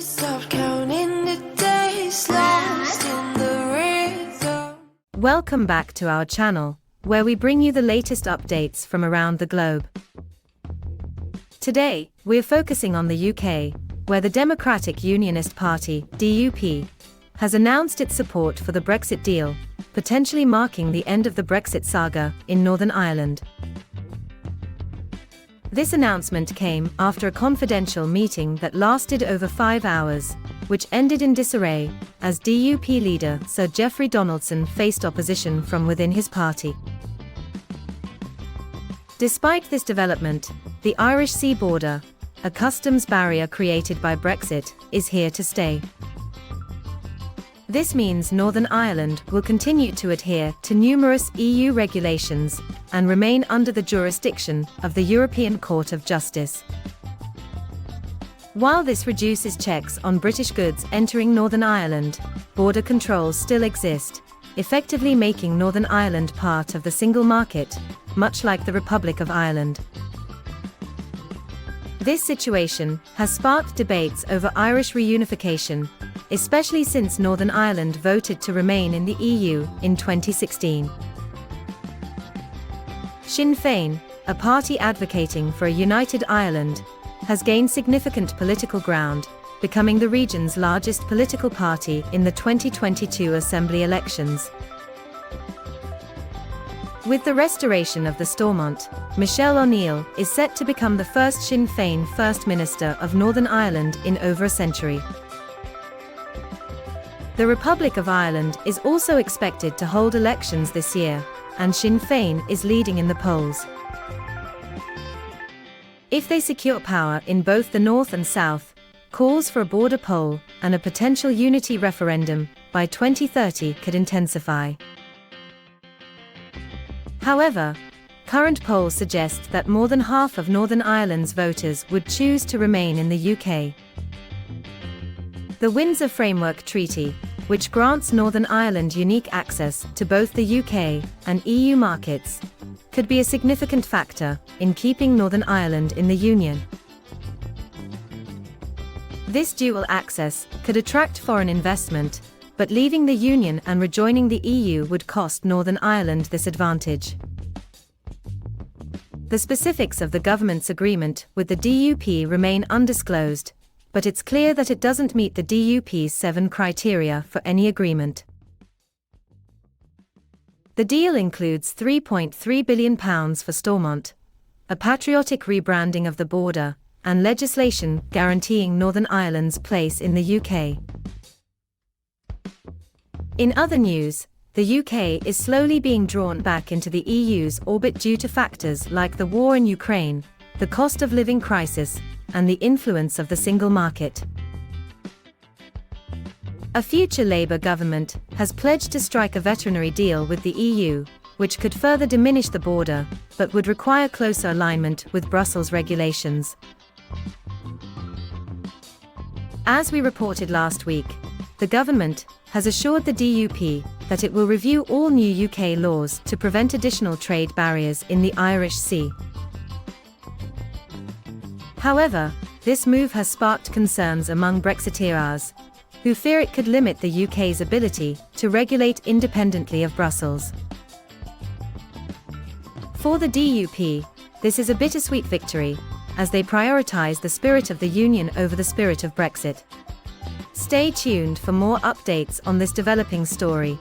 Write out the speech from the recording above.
Stop counting the days lost in the rhythm. Welcome back to our channel, where we bring you the latest updates from around the globe. Today, we're focusing on the UK, where the Democratic Unionist Party, DUP, has announced its support for the Brexit deal, potentially marking the end of the Brexit saga in Northern Ireland. This announcement came after a confidential meeting that lasted over 5 hours, which ended in disarray, as DUP leader Sir Geoffrey Donaldson faced opposition from within his party. Despite this development, the Irish Sea border, a customs barrier created by Brexit, is here to stay. This means Northern Ireland will continue to adhere to numerous EU regulations and remain under the jurisdiction of the European Court of Justice. While this reduces checks on British goods entering Northern Ireland, border controls still exist, effectively making Northern Ireland part of the single market, much like the Republic of Ireland. This situation has sparked debates over Irish reunification, especially since Northern Ireland voted to remain in the EU in 2016. Sinn Féin, a party advocating for a united Ireland, has gained significant political ground, becoming the region's largest political party in the 2022 Assembly elections. With the restoration of the Stormont, Michelle O'Neill is set to become the first Sinn Féin First Minister of Northern Ireland in over a century. The Republic of Ireland is also expected to hold elections this year, and Sinn Féin is leading in the polls. If they secure power in both the north and south, calls for a border poll and a potential unity referendum by 2030 could intensify. However, current polls suggest that more than half of Northern Ireland's voters would choose to remain in the UK. The Windsor Framework Treaty, which grants Northern Ireland unique access to both the UK and EU markets, could be a significant factor in keeping Northern Ireland in the Union. This dual access could attract foreign investment, but leaving the Union and rejoining the EU would cost Northern Ireland this advantage. The specifics of the government's agreement with the DUP remain undisclosed, but it's clear that it doesn't meet the DUP's 7 criteria for any agreement. The deal includes £3.3 billion for Stormont, a patriotic rebranding of the border, and legislation guaranteeing Northern Ireland's place in the UK. In other news, the UK is slowly being drawn back into the EU's orbit due to factors like the war in Ukraine, the cost of living crisis, and the influence of the single market. A future Labour government has pledged to strike a veterinary deal with the EU, which could further diminish the border, but would require closer alignment with Brussels regulations. As we reported last week, the government has assured the DUP that it will review all new UK laws to prevent additional trade barriers in the Irish Sea. However, this move has sparked concerns among Brexiteers, who fear it could limit the UK's ability to regulate independently of Brussels. For the DUP, this is a bittersweet victory, as they prioritise the spirit of the Union over the spirit of Brexit. Stay tuned for more updates on this developing story.